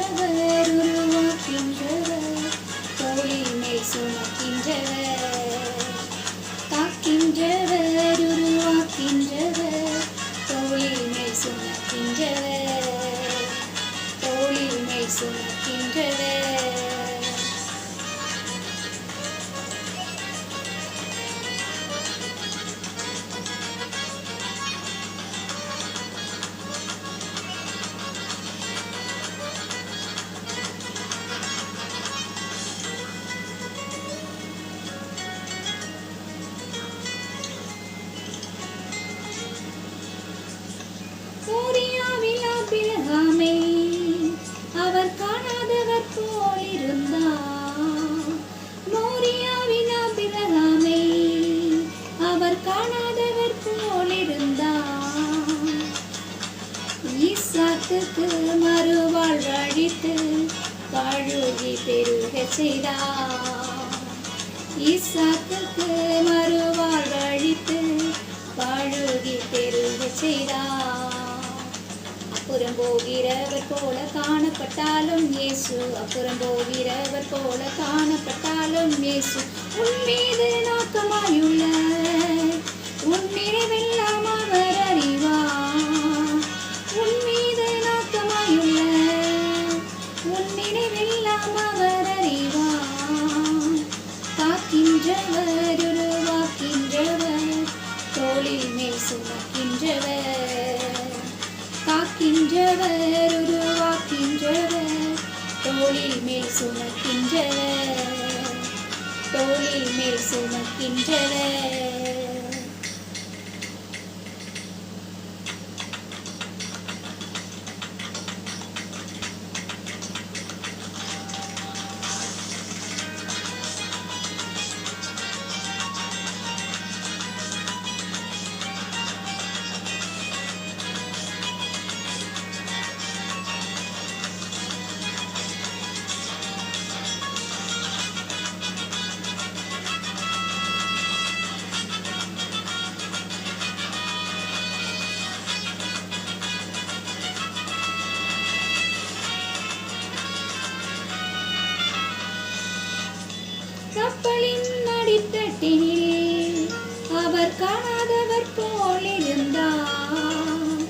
காக்கின்றவர் உருவாக்கின்றவர் தோளில் மேல் சுமக்கின்றவர் காக்கின்றவர் உருவாக்கின்றவர் தோளில் மேல் சுமக்கின்றவர் தோளில் மேல் சுமக்கின்றவர் மோரியாவில் ஆபிரகாமை அவர் காணாதவர் போல் இருந்தார். மோரியாவில் ஆபிரகாமை அவர் காணாதவர் போல் இருந்தார். ஈசாக்குக்கு மறுவாழ்வு அளித்து வாழுகி பெருகச் செய்தார். ஈசாக்குக்கு மறுவாழ்வு அளித்து வாழுகி பெருகச் செய்தார். அப்புறம் போகிறவர் போல காணப்பட்டாலும் இயேசு அப்புறம் போகிறவர் போல காணப்பட்டாலும் இயேசு உன் மீது நோக்கமாயுள்ள உன் நினைவெல்லாம் அவர் அறிவார். உன் மீது நோக்கமாயுள்ள உன் நினைவெல்லாம் அவர் அறிவார். காக்கின்றவர் உருவாக்கின்றவர் தோளில் மேல் சுமக்கின்றவர் காக்கின்றவர் உருவாக்கின்றவர் தோளில் மேல் சுமக்கின்றவர் தோளில் மேல் சுமக்கின்றவர் கப்பலின் அடித்தட்டினில் அவர் காணாதவர் போல் இருந்தார்.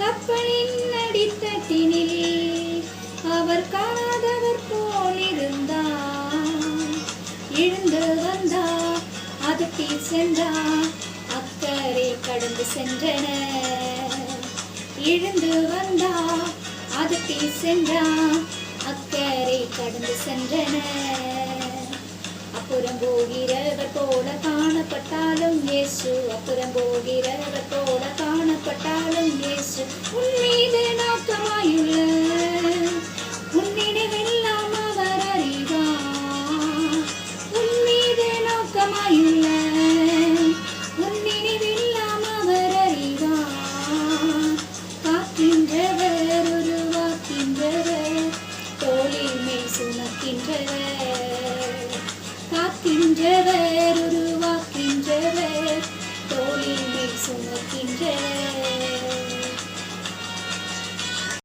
கப்பலின் அடித்தட்டினில் அவர் காணாதவர் போல் இருந்தார். எழுந்து வந்தார் அதட்டி சென்றார் அக்கறை கடந்து சென்றனர். எழுந்து வந்தார் அதட்டி சென்றார் அக்கறை கடந்து சென்றனர். அப்புறம் போகிறவர் போல காணப்பட்டாலும் இயேசு அப்புறம் போகிறவர் போல காணப்பட்டாலும் இயேசு உன் மீது நோக்கமாயுள்ள உன் நினைவெல்லாம் அவர் அறிவார். உன் மீது நோக்கமாயுள்ள உன் நினைவெல்லாம் அவர் அறிவார். காக்கின்றவர் உருவாக்கின்றவர் தோளில் மேல் சுமக்கின்றவர் காக்கின்றவர் உருவாக்கின்றவர் தோளில் மேல் சுமக்கின்றவர்